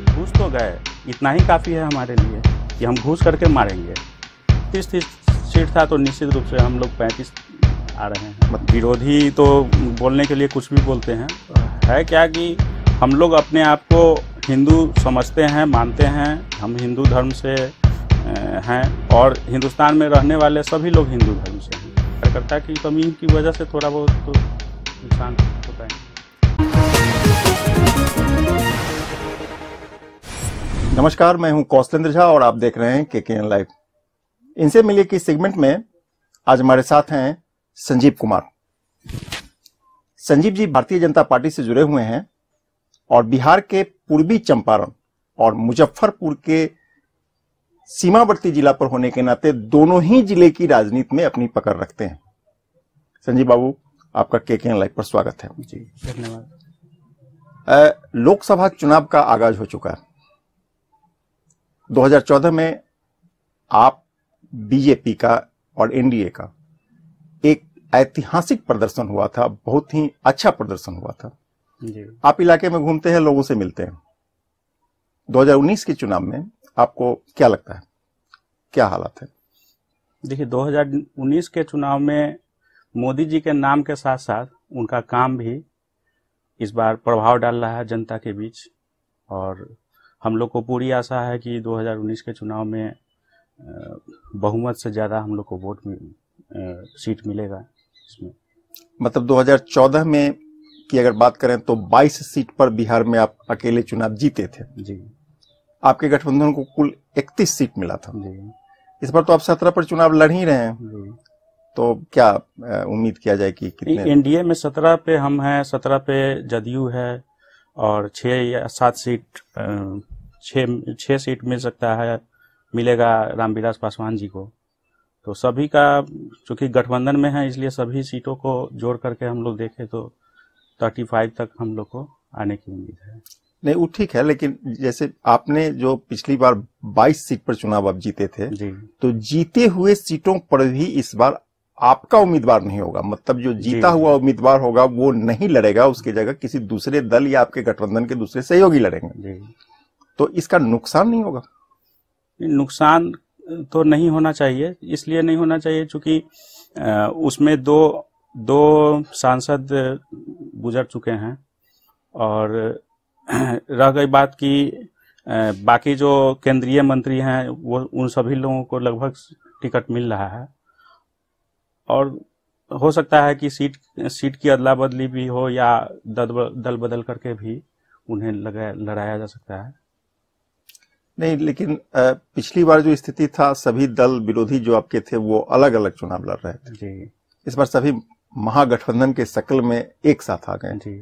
घूस तो गए, इतना ही काफ़ी है हमारे लिए कि हम घूस करके मारेंगे। 30 सीट था तो निश्चित रूप से हम लोग 35 आ रहे हैं। विरोधी तो बोलने के लिए कुछ भी बोलते हैं, है क्या कि हम लोग अपने आप को हिंदू समझते हैं, मानते हैं, हम हिंदू धर्म से हैं और हिंदुस्तान में रहने वाले सभी लोग हिंदू धर्म से हैं। कार्यकर्ता की कमी की वजह से थोड़ा बहुत तो नुकसान होता है। नमस्कार, मैं हूं कौशलेंद्र झा और आप देख रहे हैं केकेएन लाइव। इनसे मिलिए की सेगमेंट में आज हमारे साथ हैं संजीव कुमार। संजीव जी भारतीय जनता पार्टी से जुड़े हुए हैं और बिहार के पूर्वी चंपारण और मुजफ्फरपुर के सीमावर्ती जिला पर होने के नाते दोनों ही जिले की राजनीति में अपनी पकड़ रखते हैं। संजीव बाबू, आपका केकेएन लाइव पर स्वागत है। जी धन्यवाद। लोकसभा चुनाव का आगाज हो चुका है। 2014 में आप बीजेपी का और एनडीए का एक ऐतिहासिक प्रदर्शन हुआ था, बहुत ही अच्छा प्रदर्शन हुआ था। जी। आप इलाके में घूमते हैं, लोगों से मिलते हैं। 2019 के चुनाव में आपको क्या लगता है, क्या हालत है? देखिए, 2019 के चुनाव में मोदी जी के नाम के साथ साथ उनका काम भी इस बार प्रभाव डाल रहा है जनता के बीच और हम लोग को पूरी आशा है कि 2019 के चुनाव में बहुमत से ज़्यादा हम लोग को वोट सीट मिलेगा इसमें। मतलब 2014 में की अगर बात करें तो 22 सीट पर बिहार में आप अकेले चुनाव जीते थे। जी। आपके गठबंधन को कुल 31 सीट मिला था। जी। इस बार तो आप 17 पर चुनाव लड़ ही रहे हैं। जी। तो क्या उम्मीद किया जाए कि कितने? एनडीए में 17 पे हम हैं, 17 पे जदयू है और 6 या 7 सीट 6 सीट मिल सकता है, मिलेगा रामविलास पासवान जी को। तो सभी का चूंकि गठबंधन में है इसलिए सभी सीटों को जोड़ करके हम लोग देखें तो 35 तक हम लोग को आने की उम्मीद है। नहीं, वो ठीक है, लेकिन जैसे आपने जो पिछली बार 22 सीट पर चुनाव आप जीते थे जी, तो जीते हुए सीटों पर भी इस बार आपका उम्मीदवार नहीं होगा। मतलब जो जीता हुआ उम्मीदवार होगा वो नहीं लड़ेगा, उसकी जगह किसी दूसरे दल या आपके गठबंधन के दूसरे सहयोगी लड़ेंगे जी। तो इसका नुकसान नहीं होगा? नुकसान तो नहीं होना चाहिए, इसलिए नहीं होना चाहिए चूंकि उसमें दो सांसद गुजर चुके हैं और रह गई बात कि बाकी जो केंद्रीय मंत्री हैं वो उन सभी लोगों को लगभग टिकट मिल रहा है और हो सकता है कि सीट की अदला बदली भी हो या दल बदल करके भी उन्हें लड़ाया जा सकता है। नहीं, लेकिन पिछली बार जो स्थिति था सभी दल विरोधी जो आपके थे वो अलग अलग चुनाव लड़ रहे थे जी। इस बार सभी महागठबंधन के शक्ल में एक साथ आ गए जी।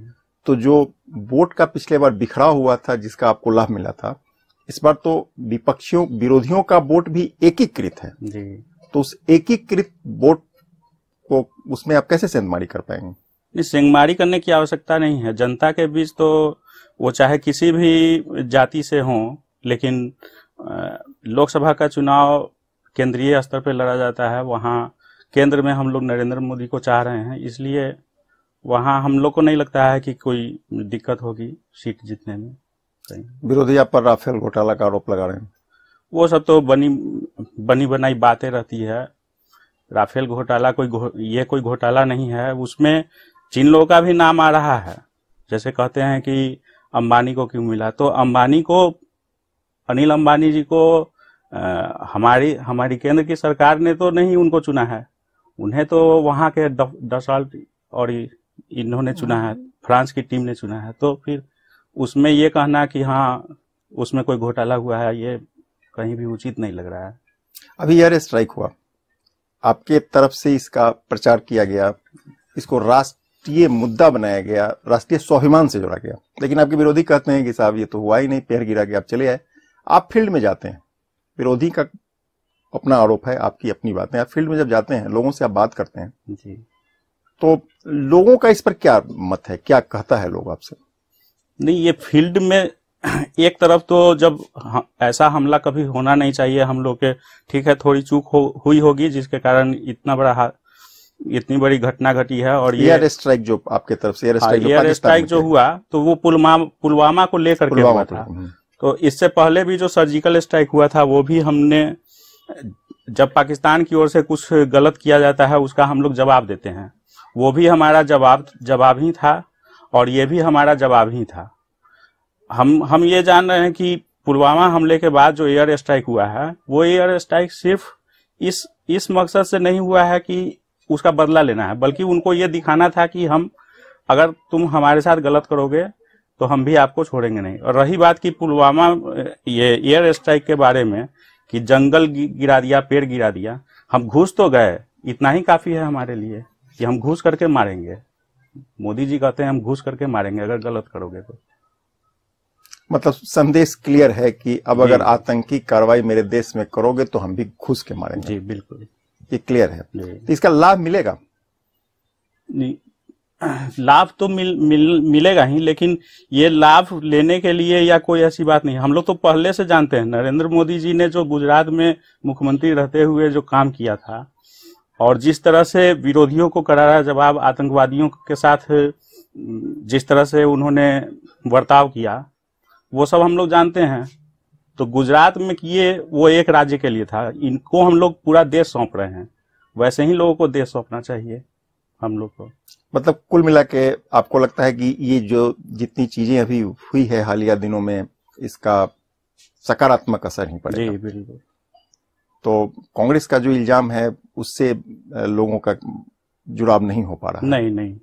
तो जो वोट का पिछले बार बिखरा हुआ था जिसका आपको लाभ मिला था, इस बार तो विरोधियों का वोट भी एकीकृत है जी। तो उस एकीकृत वोट को उसमें आप कैसे सेंधमारी कर पाएंगे? सेंधमारी करने की आवश्यकता नहीं है। जनता के बीच तो वो चाहे किसी भी जाति से हो, लेकिन लोकसभा का चुनाव केंद्रीय स्तर पर लड़ा जाता है। वहाँ केंद्र में हम लोग नरेंद्र मोदी को चाह रहे हैं, इसलिए वहाँ हम लोग को नहीं लगता है कि कोई दिक्कत होगी सीट जीतने में। विरोधी आप पर राफेल घोटाला का आरोप लगा रहे हैं। वो सब तो बनी बनाई बातें रहती है। राफेल घोटाला कोई घोटाला नहीं है। उसमें जिन लोगों का भी नाम आ रहा है, जैसे कहते हैं कि अंबानी को क्यों मिला, तो अनिल अंबानी जी को हमारी केंद्र की सरकार ने तो नहीं उनको चुना है, उन्हें तो वहां के डसाल्ट और इन्होंने चुना है, फ्रांस की टीम ने चुना है। तो फिर उसमें ये कहना कि हाँ उसमें कोई घोटाला हुआ है, ये कहीं भी उचित नहीं लग रहा है। अभी एयर स्ट्राइक हुआ, आपके तरफ से इसका प्रचार किया गया, इसको राष्ट्रीय मुद्दा बनाया गया, राष्ट्रीय स्वाभिमान से जोड़ा गया, लेकिन आपके विरोधी कहते हैं कि साहब ये तो हुआ ही नहीं, पैर गिरा के आप चले आए। आप फील्ड में जाते हैं, विरोधी का अपना आरोप है, आपकी अपनी बातें। आप फील्ड में जब जाते हैं, लोगों से आप बात करते हैं जी, तो लोगों का इस पर क्या मत है, क्या कहता है लोग आपसे? नहीं, ये फील्ड में एक तरफ तो जब ऐसा हमला कभी होना नहीं चाहिए हम लोग के, ठीक है थोड़ी चूक हुई होगी जिसके कारण इतना बड़ा इतनी बड़ी घटना घटी है। और ये एयर स्ट्राइक जो आपके तरफ से एयर स्ट्राइक जो हुआ तो वो पुलवामा को लेकर के हुआ था। तो इससे पहले भी जो सर्जिकल स्ट्राइक हुआ था वो भी हमने, जब पाकिस्तान की ओर से कुछ गलत किया जाता है उसका हम लोग जवाब देते हैं, वो भी हमारा जवाब ही था और ये भी हमारा जवाब ही था। हम ये जान रहे हैं कि पुलवामा हमले के बाद जो एयर स्ट्राइक हुआ है वो एयर स्ट्राइक सिर्फ इस मकसद से नहीं हुआ है कि उसका बदला लेना है, बल्कि उनको ये दिखाना था कि अगर तुम हमारे साथ गलत करोगे तो हम भी आपको छोड़ेंगे नहीं। और रही बात की पुलवामा ये एयर स्ट्राइक के बारे में कि जंगल गिरा दिया, पेड़ गिरा दिया, हम घुस तो गए, इतना ही काफी है हमारे लिए कि हम घुस करके मारेंगे। मोदी जी कहते हैं हम घुस करके मारेंगे अगर गलत करोगे तो। मतलब संदेश क्लियर है कि अब अगर आतंकी कार्रवाई मेरे देश में करोगे तो हम भी घुस के मारेंगे। जी बिल्कुल, ये क्लियर है। तो इसका लाभ मिलेगा? लाभ तो मिलेगा ही, लेकिन ये लाभ लेने के लिए या कोई ऐसी बात नहीं। हम लोग तो पहले से जानते हैं नरेंद्र मोदी जी ने जो गुजरात में मुख्यमंत्री रहते हुए जो काम किया था और जिस तरह से विरोधियों को करारा जवाब, आतंकवादियों के साथ जिस तरह से उन्होंने बर्ताव किया, वो सब हम लोग जानते हैं। तो गुजरात में किए वो एक राज्य के लिए था, इनको हम लोग पूरा देश सौंप रहे हैं, वैसे ही लोगों को देश सौंपना चाहिए हम लोग को। मतलब कुल मिला के आपको लगता है कि ये जो जितनी चीजें अभी हुई है हालिया दिनों में, इसका सकारात्मक असर ही पड़ेगा? जी बिल्कुल। तो कांग्रेस का जो इल्जाम है उससे लोगों का जुड़ाव नहीं हो पा रहा? नहीं,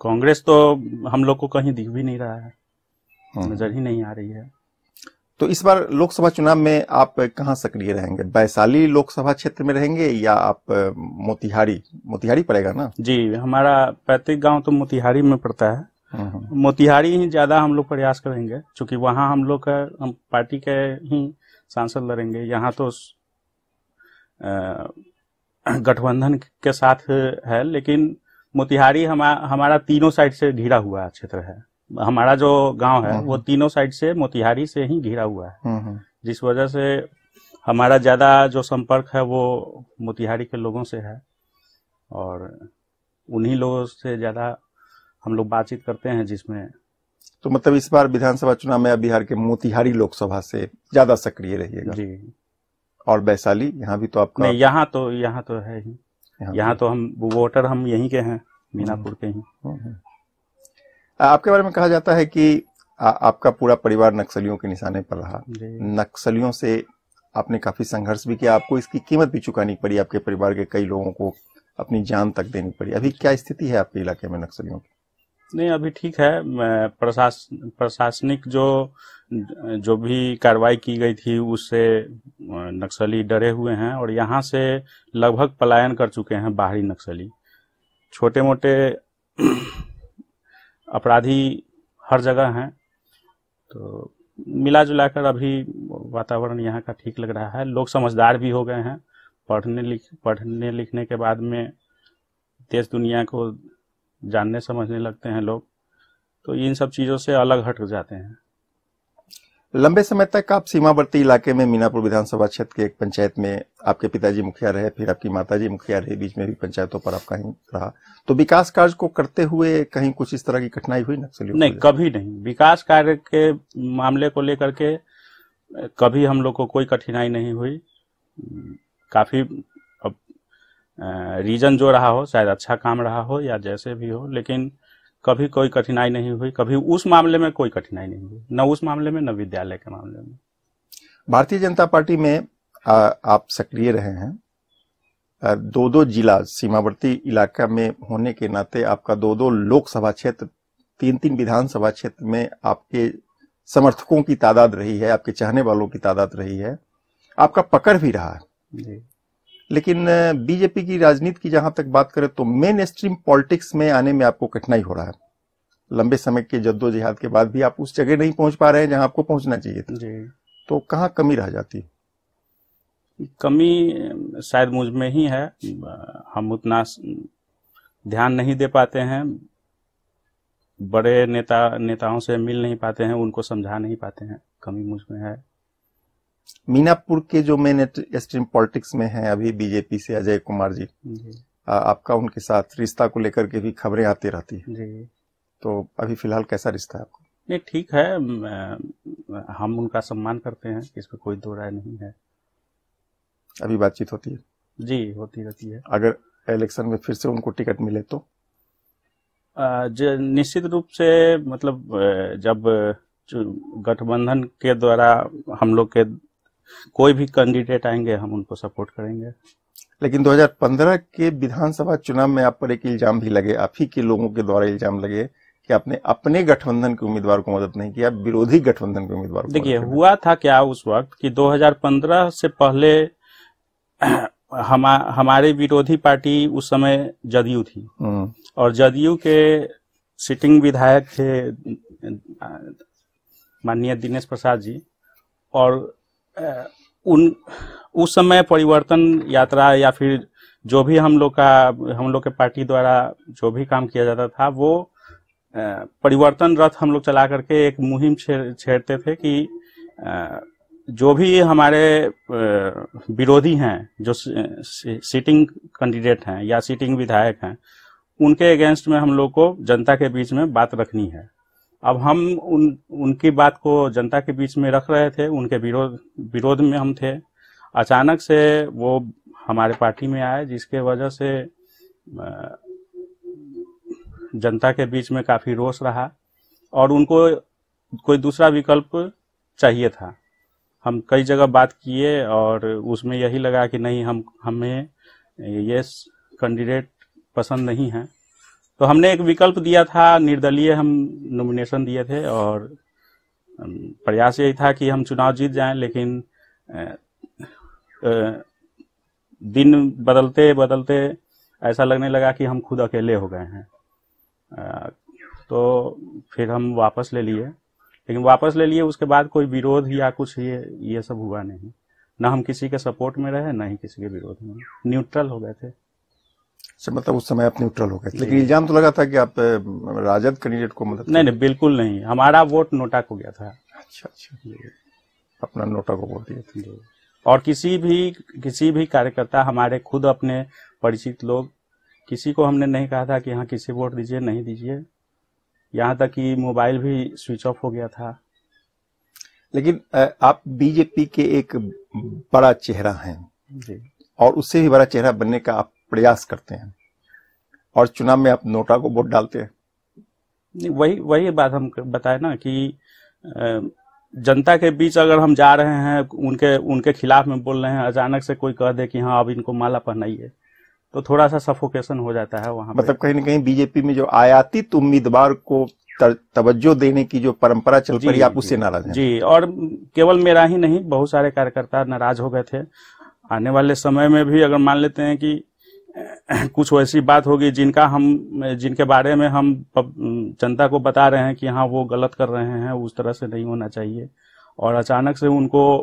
कांग्रेस तो हम लोग को कहीं दिख भी नहीं रहा है, नजर ही नहीं आ रही है। तो इस बार लोकसभा चुनाव में आप कहां सक्रिय रहेंगे? वैशाली लोकसभा क्षेत्र में रहेंगे या आप मोतिहारी पड़ेगा ना? जी, हमारा पैतृक गांव तो मोतिहारी में पड़ता है। मोतिहारी ही ज्यादा हम लोग प्रयास करेंगे, क्योंकि वहां हम पार्टी के ही सांसद लड़ेंगे। यहाँ तो गठबंधन के साथ है, लेकिन मोतिहारी हमारा तीनों साइड से घिरा हुआ क्षेत्र है। हमारा जो गांव है वो तीनों साइड से मोतिहारी से ही घिरा हुआ है, जिस वजह से हमारा ज्यादा जो संपर्क है वो मोतिहारी के लोगों से है और उन्हीं लोगों से ज्यादा हम लोग बातचीत करते हैं। जिसमें तो मतलब इस बार विधानसभा चुनाव में बिहार के मोतिहारी लोकसभा से ज्यादा सक्रिय रहिएगा? जी। और वैशाली यहाँ भी तो आपका? नहीं, यहाँ तो है ही, यहाँ तो हम वोटर हम यहीं के हैं, मीनापुर के ही। आपके बारे में कहा जाता है कि आपका पूरा परिवार नक्सलियों के निशाने पर रहा। नक्सलियों से आपने काफी संघर्ष भी किया, आपको इसकी कीमत भी चुकानी पड़ी, आपके परिवार के कई लोगों को अपनी जान तक देनी पड़ी। अभी क्या स्थिति है आपके इलाके में नक्सलियों की? नहीं, अभी ठीक है। प्रशासनिक जो भी कार्रवाई की गई थी उससे नक्सली डरे हुए हैं और यहाँ से लगभग पलायन कर चुके हैं बाहरी नक्सली। छोटे मोटे अपराधी हर जगह हैं, तो मिला जुला कर अभी वातावरण यहाँ का ठीक लग रहा है। लोग समझदार भी हो गए हैं, पढ़ने लिखने के बाद में देश दुनिया को जानने समझने लगते हैं लोग, तो इन सब चीज़ों से अलग हट जाते हैं। लंबे समय तक आप सीमावर्ती इलाके में मीनापुर विधानसभा क्षेत्र के एक पंचायत में आपके पिताजी मुखिया रहे, फिर आपकी माताजी मुखिया रहे, बीच में भी पंचायतों पर आप कहीं रहा। तो विकास कार्य को करते हुए कहीं कुछ इस तरह की कठिनाई हुई नक्सलियों? नहीं, कभी नहीं। विकास कार्य के मामले को लेकर के कभी हम लोग को कोई कठिनाई नहीं हुई। काफी रीजन जो रहा हो, शायद अच्छा काम रहा हो या जैसे भी हो, लेकिन कभी कोई कठिनाई नहीं हुई। कभी उस मामले में कोई कठिनाई नहीं हुई, न उस मामले में न विद्यालय के मामले में। भारतीय जनता पार्टी में आप सक्रिय रहे हैं। 2 जिला सीमावर्ती इलाका में होने के नाते आपका 2 लोकसभा क्षेत्र, 3 विधानसभा क्षेत्र में आपके समर्थकों की तादाद रही है, आपके चाहने वालों की तादाद रही है, आपका पकड़ भी रहा है जी। लेकिन बीजेपी की राजनीति की जहां तक बात करें तो मेन स्ट्रीम पॉलिटिक्स में आने में आपको कठिनाई हो रहा है। लंबे समय के जद्दोजहद के बाद भी आप उस जगह नहीं पहुंच पा रहे हैं जहां आपको पहुंचना चाहिए था जी। तो कहां कमी रह जाती? कमी शायद मुझ में ही है। हम उतना ध्यान नहीं दे पाते हैं, बड़े नेताओं से मिल नहीं पाते हैं, उनको समझा नहीं पाते हैं। कमी मुझ में है। मीनापुर के जो मेन स्ट्रीम पॉलिटिक्स में है अभी बीजेपी से अजय कुमार जी, आपका उनके साथ रिश्ता को लेकर के भी खबरें आती रहती है जी। तो अभी फिलहाल कैसा रिश्ता है आपको? नहीं, ठीक है, हम उनका सम्मान करते हैं, इसमें कोई दो राय नहीं है। अभी बातचीत होती है? जी, होती रहती है। अगर इलेक्शन में फिर से उनको टिकट मिले तो? निश्चित रूप से, मतलब जब गठबंधन के द्वारा हम लोग के कोई भी कैंडिडेट आएंगे, हम उनको सपोर्ट करेंगे। लेकिन 2015 के विधानसभा चुनाव में आप पर एक इल्जाम भी लगे, आप ही के लोगों के द्वारा इल्जाम लगे कि आपने अपने गठबंधन के उम्मीदवार को मदद नहीं किया, विरोधी गठबंधन के उम्मीदवार को। देखिए, हुआ था क्या उस वक्त कि 2015 से पहले हमारे विरोधी पार्टी उस समय जदयू थी, और जदयू के सिटिंग विधायक थे माननीय दिनेश प्रसाद जी, और उस समय परिवर्तन यात्रा या फिर जो भी हम लोग के पार्टी द्वारा जो भी काम किया जाता था, वो परिवर्तन रथ हम लोग चला करके एक मुहिम छेड़ते थे कि जो भी हमारे विरोधी हैं, जो सिटिंग कैंडिडेट हैं या सिटिंग विधायक हैं, उनके अगेंस्ट में हम लोग को जनता के बीच में बात रखनी है। अब हम उनकी बात को जनता के बीच में रख रहे थे, उनके विरोध में हम थे। अचानक से वो हमारे पार्टी में आए, जिसके वजह से जनता के बीच में काफी रोष रहा, और उनको कोई दूसरा विकल्प चाहिए था। हम कई जगह बात किए और उसमें यही लगा कि नहीं, हमें ये कैंडिडेट पसंद नहीं है, तो हमने एक विकल्प दिया था, निर्दलीय हम नॉमिनेशन दिए थे, और प्रयास यही था कि हम चुनाव जीत जाएं। लेकिन दिन बदलते बदलते ऐसा लगने लगा कि हम खुद अकेले हो गए हैं, तो फिर हम वापस ले लिए। लेकिन वापस ले लिए उसके बाद कोई विरोध या कुछ ये सब हुआ नहीं, ना हम किसी के सपोर्ट में रहे, ना ही किसी के विरोध में, न्यूट्रल हो गए थे। मतलब उस समय आप न्यूट्रल हो गए थे। लेकिन इल्जाम तो लगा था कि आप राजद कैंडिडेट को मदद। नहीं, बिल्कुल नहीं, हमारा वोट नोटा को गया था। अच्छा, अपना नोटा को वोट दिया था। और किसी भी कार्यकर्ता, हमारे खुद अपने परिचित लोग, किसी को हमने नहीं कहा था कि हाँ किसी वोट दीजिए, नहीं दीजिए। यहाँ तक कि मोबाइल भी स्विच ऑफ हो गया था। लेकिन आप बीजेपी के एक बड़ा चेहरा हैं जी, और उससे भी बड़ा चेहरा बनने का आप प्रयास करते हैं, और चुनाव में आप नोटा को वोट डालते हैं। वही बात हम बताए ना कि जनता के बीच अगर हम जा रहे हैं, उनके खिलाफ में बोल रहे हैं, अचानक से कोई कह दे कि हाँ अब इनको माला पहनाइए, तो थोड़ा सा सफोकेशन हो जाता है वहां। मतलब कहीं ना कहीं बीजेपी में जो आयातित उम्मीदवार को तवज्जो देने की जो परंपरा चल पड़ी, आप उससे नाराज हैं? जी, और केवल मेरा ही नहीं, बहुत सारे कार्यकर्ता नाराज हो गए थे। आने वाले समय में भी अगर मान लेते हैं कि कुछ वैसी बात होगी जिनके बारे में हम जनता को बता रहे हैं कि हाँ वो गलत कर रहे हैं, उस तरह से नहीं होना चाहिए, और अचानक से उनको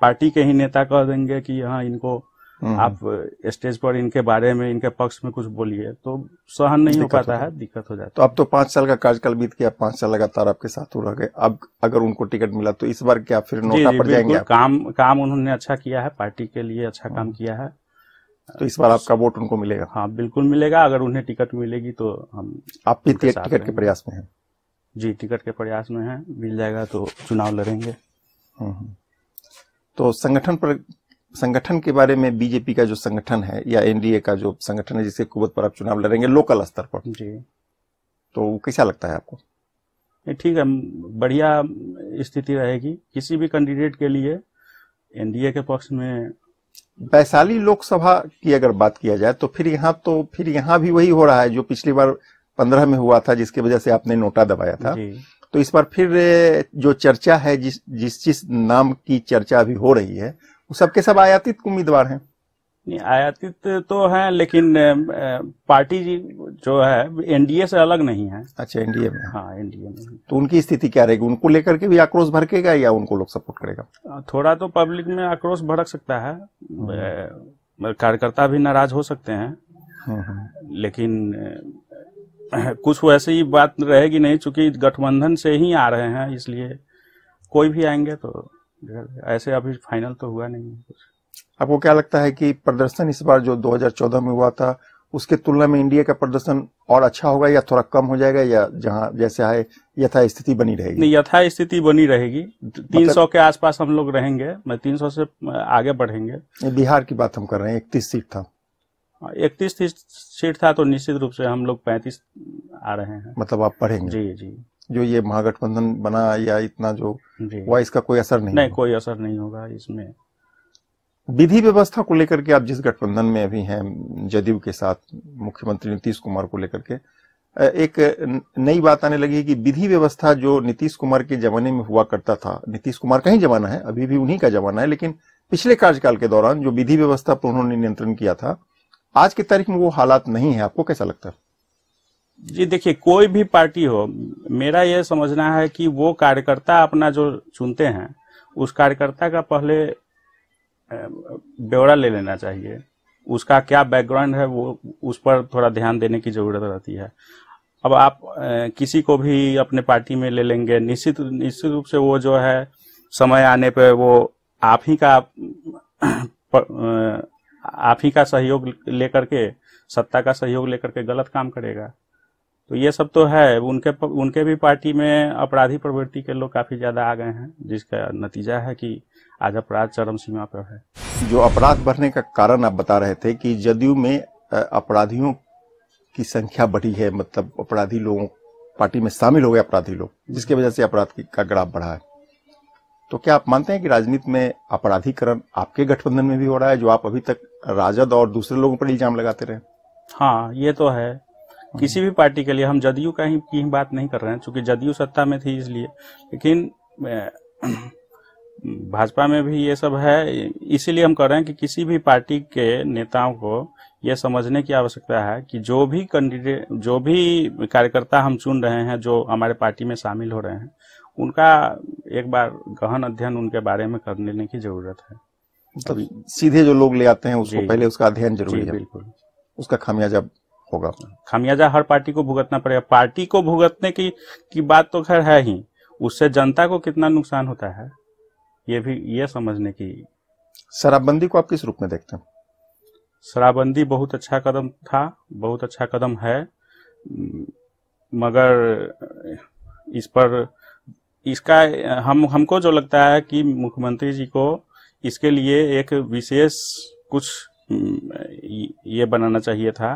पार्टी के ही नेता कह देंगे कि हाँ इनको आप स्टेज पर इनके बारे में, इनके पक्ष में कुछ बोलिए, तो सहन नहीं हो पाता है, दिक्कत हो जाता है। तो अब तो 5 साल का कार्यकाल बीत गया, 5 साल लगातार आपके साथ हो रह गए। अब अगर उनको टिकट मिला तो इस बार क्या फिर नोटा पड़ जाएंगे? काम उन्होंने अच्छा किया है, पार्टी के लिए अच्छा काम किया है, तो इस बार आपका वोट उनको मिलेगा? हाँ बिल्कुल मिलेगा। अगर उन्हें टिकट मिलेगी तो आप भी टिकट के प्रयास में हैं? जी, टिकट के प्रयास में है, मिल जाएगा तो चुनाव लड़ेंगे। तो संगठन के बारे में, बीजेपी का जो संगठन है या एनडीए का जो संगठन है जिसके कुवत पर आप चुनाव लड़ेंगे लोकल स्तर पर, जी, तो कैसा लगता है आपको? ठीक है, बढ़िया स्थिति रहेगी किसी भी कैंडिडेट के लिए। एनडीए के पक्ष में वैशाली लोकसभा की अगर बात किया जाए तो फिर यहाँ भी वही हो रहा है जो पिछली बार 15 में हुआ था, जिसकी वजह से आपने नोटा दबाया था। तो इस बार फिर जो चर्चा है, जिस नाम की चर्चा अभी हो रही है, वो सबके सब आयातित उम्मीदवार हैं। नहीं, आयातित तो हैं, लेकिन पार्टी जो है एनडीए से अलग नहीं है। अच्छा, एनडीए में? हाँ, एनडीए में। तो उनकी स्थिति क्या रहेगी? उनको लेकर के भी आक्रोश भड़केगा या उनको लोग सपोर्ट करेगा? थोड़ा तो पब्लिक में आक्रोश भड़क सकता है, कार्यकर्ता भी नाराज हो सकते हैं, लेकिन कुछ वैसी बात रहेगी नहीं, चूंकि गठबंधन से ही आ रहे हैं, इसलिए कोई भी आएंगे तो ऐसे अभी फाइनल तो हुआ नहीं है कुछ। आपको क्या लगता है कि प्रदर्शन इस बार जो 2014 में हुआ था उसके तुलना में इंडिया का प्रदर्शन और अच्छा होगा या थोड़ा कम हो जाएगा, या जहां जैसे है यथा स्थिति बनी रहेगी? नहीं, यथा स्थिति बनी रहेगी। 300 के आसपास हम लोग रहेंगे, 300 से आगे बढ़ेंगे। बिहार की बात हम कर रहे हैं, 31 सीट था। 31 सीट था तो निश्चित रूप से हम लोग 35 आ रहे हैं। मतलब आप बढ़ेंगे? जी जी। जो ये महागठबंधन बना या इतना जो हुआ, इसका कोई असर नहीं? नहीं, कोई असर नहीं होगा इसमें। विधि व्यवस्था को लेकर के आप जिस गठबंधन में अभी हैं जदयू के साथ, मुख्यमंत्री नीतीश कुमार को लेकर के एक नई बात आने लगी है कि विधि व्यवस्था जो नीतीश कुमार के जमाने में हुआ करता था, नीतीश कुमार का ही जमाना है, अभी भी उन्हीं का जमाना है, लेकिन पिछले कार्यकाल के दौरान जो विधि व्यवस्था पर उन्होंने नियंत्रण किया था, आज की तारीख में वो हालात नहीं है। आपको कैसा लगता है? जी देखिए, कोई भी पार्टी हो, मेरा यह समझना है कि वो कार्यकर्ता अपना जो चुनते हैं, उस कार्यकर्ता का पहले ब्यौरा ले लेना चाहिए। उसका क्या बैकग्राउंड है, वो उस पर थोड़ा ध्यान देने की जरूरत रहती है। अब आप किसी को भी अपने पार्टी में ले लेंगे, निश्चित रूप से वो जो है समय आने पे वो आप ही का सहयोग लेकर के, सत्ता का सहयोग लेकर के गलत काम करेगा। तो ये सब तो है। उनके भी पार्टी में अपराधी प्रवृत्ति के लोग काफी ज्यादा आ गए हैं, जिसका नतीजा है कि आज अपराध चरम सीमा पर है। जो अपराध बढ़ने का कारण आप बता रहे थे कि जदयू में अपराधियों की संख्या बढ़ी है, मतलब अपराधी लोगों पार्टी में शामिल हो गए अपराधी लोग, जिसकी वजह से अपराध का ग्राफ बढ़ा है। तो क्या आप मानते हैं कि राजनीति में अपराधीकरण आपके गठबंधन में भी हो रहा है, जो आप अभी तक राजद और दूसरे लोगों पर इल्जाम लगाते रहे? हाँ, ये तो है। किसी भी पार्टी के लिए, हम जदयू की बात नहीं कर रहे हैं, क्योंकि जदयू सत्ता में थी इसलिए, लेकिन भाजपा में भी ये सब है। इसीलिए हम कह रहे हैं कि किसी भी पार्टी के नेताओं को यह समझने की आवश्यकता है कि जो भी कैंडिडेट, जो भी कार्यकर्ता हम चुन रहे हैं, जो हमारे पार्टी में शामिल हो रहे हैं, उनका एक बार गहन अध्ययन उनके बारे में कर लेने की जरूरत है। तो सीधे जो लोग ले आते हैं उसको पहले उसका अध्ययन जरूरी है। बिल्कुल। उसका खामियाजा होगा, खामियाजा हर पार्टी को भुगतना पड़ेगा। पार्टी को भुगतने की बात तो खैर है ही, उससे जनता को कितना नुकसान होता है ये समझने की। शराबबंदी को आप किस रूप में देखते हैं? शराबबंदी बहुत अच्छा कदम था, बहुत अच्छा कदम है, मगर इस पर इसका हमको जो लगता है कि मुख्यमंत्री जी को इसके लिए एक विशेष कुछ ये बनाना चाहिए था,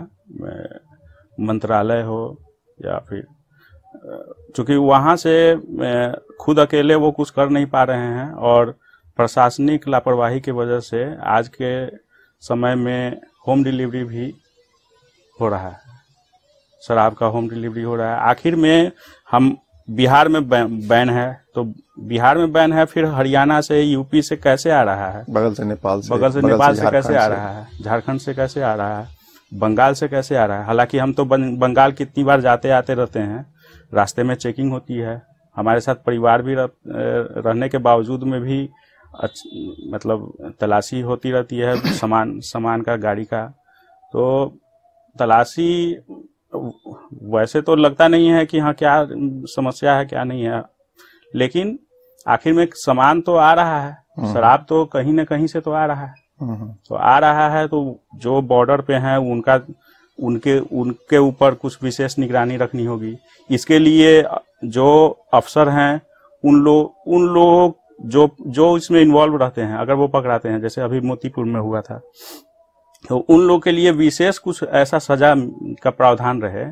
मंत्रालय हो या फिर, चूंकि वहां से खुद अकेले वो कुछ कर नहीं पा रहे हैं और प्रशासनिक लापरवाही की वजह से आज के समय में होम डिलीवरी भी हो रहा है, शराब का होम डिलीवरी हो रहा है। आखिर में हम बिहार में बैन है, तो बिहार में बैन है, फिर हरियाणा से, यूपी से कैसे आ रहा है, बगल से नेपाल से कैसे आ रहा है, झारखंड से कैसे आ रहा है, बंगाल से कैसे आ रहा है। हालांकि हम तो बंगाल कितनी बार जाते आते रहते हैं, रास्ते में चेकिंग होती है, हमारे साथ परिवार भी रहने के बावजूद में भी मतलब तलाशी होती रहती है सामान का, गाड़ी का। तो तलाशी वैसे तो लगता नहीं है कि हाँ क्या समस्या है क्या नहीं है, लेकिन आखिर में सामान तो आ रहा है, शराब तो कहीं न कहीं से तो आ रहा है, तो आ रहा है। तो जो बॉर्डर पे हैं उनके ऊपर कुछ विशेष निगरानी रखनी होगी। इसके लिए जो अफसर हैं उन लोग जो इसमें इन्वॉल्व रहते हैं, अगर वो पकड़ाते हैं, जैसे अभी मोतीपुर में हुआ था, तो उन लोग के लिए विशेष कुछ ऐसा सजा का प्रावधान रहे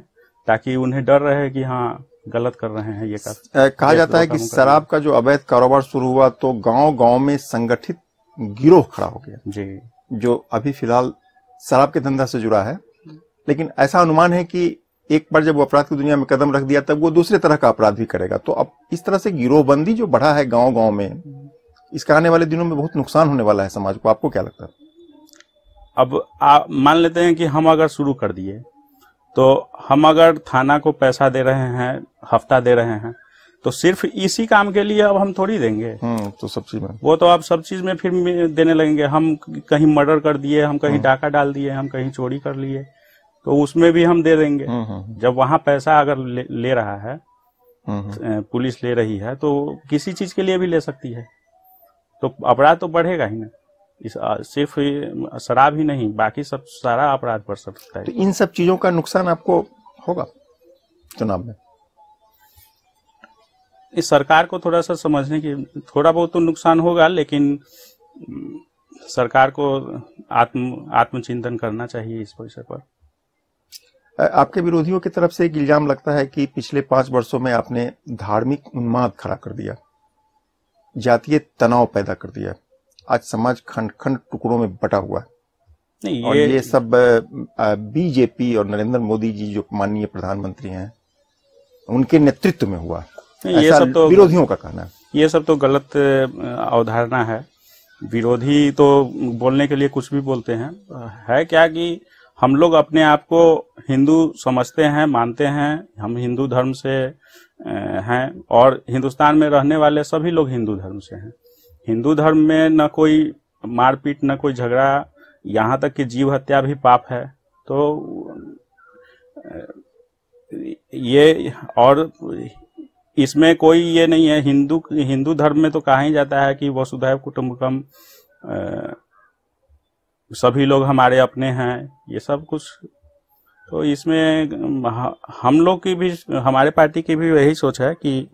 ताकि उन्हें डर रहे कि हाँ गलत कर रहे हैं ये कर। कहा जाता है कि शराब का जो अवैध कारोबार शुरू हुआ तो गांव-गांव में संगठित गिरोह खड़ा हो गया जी, जो अभी फिलहाल शराब के धंधा से जुड़ा है। लेकिन ऐसा अनुमान है कि एक बार जब वो अपराध की दुनिया में कदम रख दिया तब वो दूसरे तरह का अपराध भी करेगा। तो अब इस तरह से गिरोहबंदी जो बढ़ा है गांव-गांव में, इसका आने वाले दिनों में बहुत नुकसान होने वाला है समाज को। आपको क्या लगता है? अब आप मान लेते हैं कि हम अगर शुरू कर दिए, तो हम अगर थाना को पैसा दे रहे हैं, हफ्ता दे रहे हैं, तो सिर्फ इसी काम के लिए अब हम थोड़ी देंगे। तो सब चीज में वो तो अब सब चीज में फिर देने लगेंगे। हम कहीं मर्डर कर दिए, हम कहीं डाका डाल दिए, हम कहीं चोरी कर लिए, तो उसमें भी हम दे देंगे। जब वहां पैसा अगर ले रहा है, पुलिस ले रही है, तो किसी चीज के लिए भी ले सकती है, तो अपराध तो बढ़ेगा ही ना। सिर्फ शराब ही नहीं, बाकी सब सारा अपराध बढ़ सकता है। तो इन सब चीजों का नुकसान आपको होगा चुनाव में? इस सरकार को थोड़ा सा समझने की, थोड़ा बहुत तो नुकसान होगा, लेकिन सरकार को आत्मचिंतन करना चाहिए इस विषय पर। आपके विरोधियों की तरफ से एक इल्जाम लगता है कि पिछले 5 वर्षों में आपने धार्मिक उन्माद खड़ा कर दिया, जातीय तनाव पैदा कर दिया, आज समाज खंड खंड टुकड़ों में बटा हुआ है। नहीं, और ये सब बीजेपी और नरेंद्र मोदी जी जो माननीय प्रधानमंत्री हैं उनके नेतृत्व में हुआ, ये सब तो विरोधियों का कहना है। ये सब तो गलत अवधारणा है। विरोधी तो बोलने के लिए कुछ भी बोलते हैं। है क्या कि हम लोग अपने आप को हिंदू समझते हैं, मानते हैं, हम हिंदू धर्म से हैं, और हिंदुस्तान में रहने वाले सभी लोग हिंदू धर्म से हैं। हिंदू धर्म में न कोई मारपीट, न कोई झगड़ा, यहाँ तक कि जीव हत्या भी पाप है। तो ये, और इसमें कोई ये नहीं है, हिंदू धर्म में तो कहा ही जाता है कि वसुधैव कुटुंबकम, सभी लोग हमारे अपने हैं, ये सब कुछ। तो इसमें हम लोग की भी, हमारे पार्टी की भी यही सोच है कि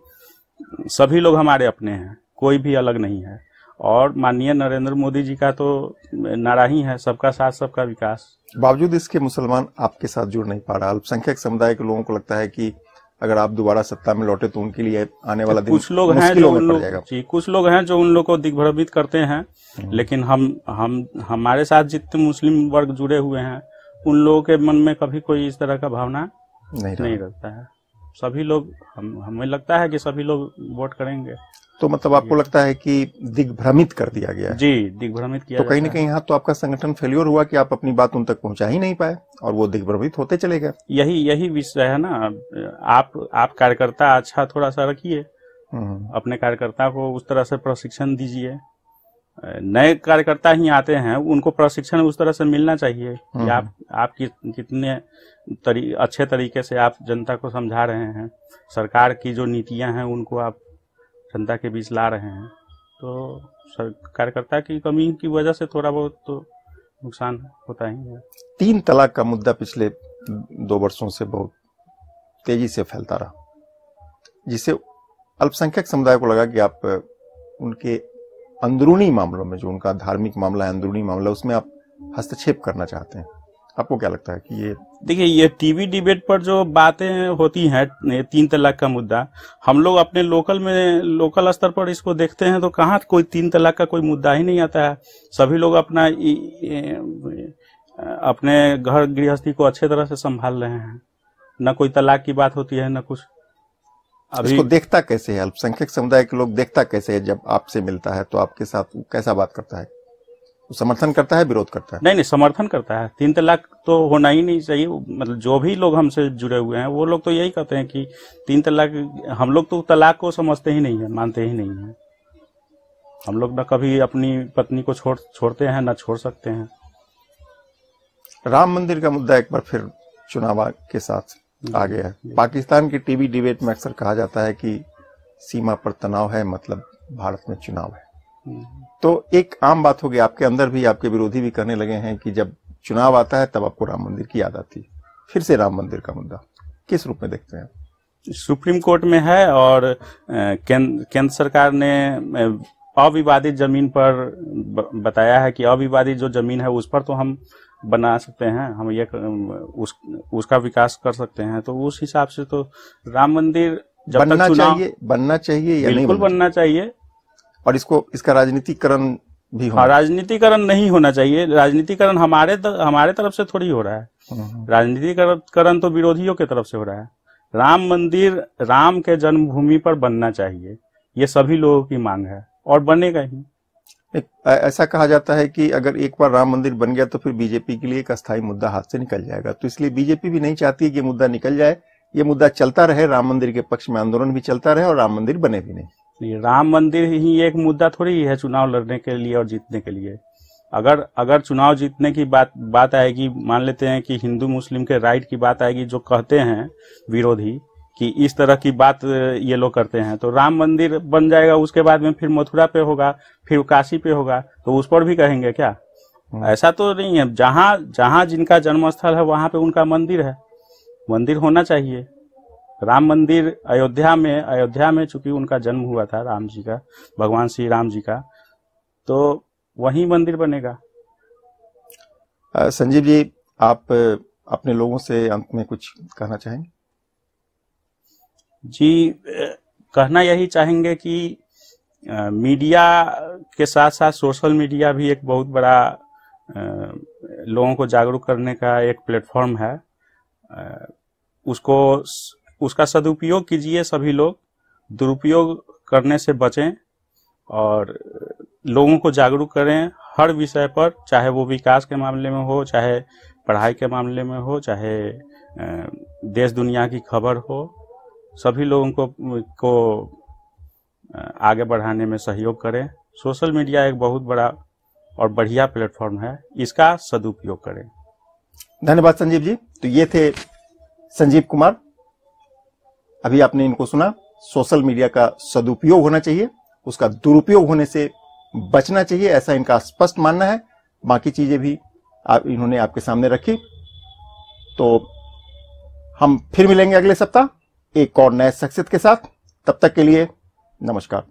सभी लोग हमारे अपने हैं, कोई भी अलग नहीं है। और माननीय नरेंद्र मोदी जी का तो नारा ही है, सबका साथ सबका विकास। बावजूद इसके मुसलमान आपके साथ जुड़ नहीं पा रहा। अल्पसंख्यक समुदाय के लोगों को लगता है कि अगर आप दोबारा सत्ता में लौटे तो उनके लिए आने वाला दिन कुछ लोग हैं जो कुछ लोग हैं जो उन लोग को दिग्भ्रमित करते हैं, लेकिन हमारे साथ जितने मुस्लिम वर्ग जुड़े हुए हैं उन लोगों के मन में कभी कोई इस तरह का भावना नहीं रहता है। सभी लोग, हमें लगता है कि सभी लोग वोट करेंगे। तो मतलब आपको लगता है कि दिग्भ्रमित कर दिया गया है? जी, दिग्भ्रमित किया। तो कहीं ना कहीं यहाँ तो आपका संगठन फेल्योर हुआ कि आप अपनी बात उन तक पहुंचा ही नहीं पाए और वो दिग्भ्रमित होते चले गए। यही विषय है ना। आप कार्यकर्ता अच्छा थोड़ा सा रखिए, अपने कार्यकर्ता को उस तरह से प्रशिक्षण दीजिए। नए कार्यकर्ता ही आते हैं, उनको प्रशिक्षण उस तरह से मिलना चाहिए कि आप कितने अच्छे तरीके से आप जनता को समझा रहे हैं, सरकार की जो नीतियां हैं उनको आप जनता के बीच ला रहे हैं। तो कार्यकर्ता की कमी की वजह से थोड़ा बहुत तो नुकसान होता ही है। 3 तलाक का मुद्दा पिछले 2 वर्षों से बहुत तेजी से फैलता रहा, जिससे अल्पसंख्यक समुदाय को लगा कि आप उनके अंदरूनी मामलों में, जो उनका धार्मिक मामला है, अंदरूनी मामला, उसमें आप हस्तक्षेप करना चाहते हैं। आपको क्या लगता है कि ये, देखिए, ये टीवी डिबेट पर जो बातें होती हैं 3 तलाक का मुद्दा, हम लोग अपने लोकल स्तर पर इसको देखते हैं तो कहाँ कोई 3 तलाक का कोई मुद्दा ही नहीं आता है। सभी लोग अपने घर गृहस्थी को अच्छे तरह से संभाल रहे हैं, न कोई तलाक की बात होती है न कुछ। अभी इसको देखता कैसे है अल्पसंख्यक समुदाय के लोग, देखता कैसे है? जब आपसे मिलता है तो आपके साथ कैसा बात करता है? समर्थन करता है, विरोध करता है? नहीं, समर्थन करता है। 3 तलाक तो होना ही नहीं चाहिए। मतलब जो भी लोग हमसे जुड़े हुए हैं वो लोग तो यही कहते हैं कि 3 तलाक, हम लोग तो तलाक को समझते ही नहीं है, मानते ही नहीं है। हम लोग न कभी अपनी पत्नी को छोड़ते हैं, न छोड़ सकते हैं। राम मंदिर का मुद्दा एक बार फिर चुनाव के साथ आ गया है। पाकिस्तान की टीवी डिबेट में अक्सर कहा जाता है कि सीमा पर तनाव है, मतलब भारत में चुनाव है। तो एक आम बात हो गई, आपके अंदर भी, आपके विरोधी भी कहने लगे हैं कि जब चुनाव आता है तब आपको राम मंदिर की याद आती है। फिर से राम मंदिर का मुद्दा किस रूप में देखते हैं? सुप्रीम कोर्ट में है और केंद्र सरकार ने अविवादित जमीन पर बताया है कि अविवादित जो जमीन है उस पर तो हम बना सकते हैं, हम ये उसका विकास कर सकते हैं। तो उस हिसाब से तो राम मंदिर जब बनना तक बनना चाहिए या नहीं बनना चाहिए। और इसका राजनीतिकरण भी होना, राजनीतिकरण नहीं होना चाहिए। राजनीतिकरण हमारे तरफ से थोड़ी हो रहा है। राजनीतिकरण तो विरोधियों के तरफ से हो रहा है। राम मंदिर राम के जन्मभूमि पर बनना चाहिए, ये सभी लोगों की मांग है और बनेगा ही। ऐसा कहा जाता है कि अगर एक बार राम मंदिर बन गया तो फिर बीजेपी के लिए एक अस्थायी मुद्दा हाथ से निकल जाएगा। तो इसलिए बीजेपी भी नहीं चाहती कि ये मुद्दा निकल जाए, ये मुद्दा चलता रहे, राम मंदिर के पक्ष में आंदोलन भी चलता रहे और राम मंदिर बने भी नहीं। राम मंदिर ही एक मुद्दा थोड़ी है चुनाव लड़ने के लिए और जीतने के लिए। अगर चुनाव जीतने की बात आएगी, मान लेते हैं कि हिंदू मुस्लिम के राइट की बात आएगी, जो कहते हैं विरोधी कि इस तरह की बात ये लोग करते हैं। तो राम मंदिर बन जाएगा, उसके बाद में फिर मथुरा पे होगा, फिर काशी पे होगा, तो उस पर भी कहेंगे क्या? ऐसा तो नहीं है। जहां जहां जिनका जन्म स्थल है वहां पे उनका मंदिर है, मंदिर होना चाहिए। राम मंदिर अयोध्या में चूंकि उनका जन्म हुआ था राम जी का, भगवान श्री राम जी का, तो वही मंदिर बनेगा। संजीव जी, आप अपने लोगों से अंत में कुछ कहना चाहेंगे? जी, कहना यही चाहेंगे कि मीडिया के साथ साथ सोशल मीडिया भी एक बहुत बड़ा लोगों को जागरूक करने का एक प्लेटफॉर्म है। उसका सदुपयोग कीजिए सभी लोग, दुरुपयोग करने से बचें और लोगों को जागरूक करें हर विषय पर, चाहे वो विकास के मामले में हो, चाहे पढ़ाई के मामले में हो, चाहे देश दुनिया की खबर हो। सभी लोगों को आगे बढ़ाने में सहयोग करें। सोशल मीडिया एक बहुत बड़ा और बढ़िया प्लेटफॉर्म है, इसका सदुपयोग करें। धन्यवाद संजीव जी। तो ये थे संजीव कुमार। अभी आपने इनको सुना। सोशल मीडिया का सदुपयोग होना चाहिए, उसका दुरुपयोग होने से बचना चाहिए, ऐसा इनका स्पष्ट मानना है। बाकी चीजें भी इन्होंने आपके सामने रखी। तो हम फिर मिलेंगे अगले सप्ताह एक और नए शख्सियत के साथ। तब तक के लिए नमस्कार।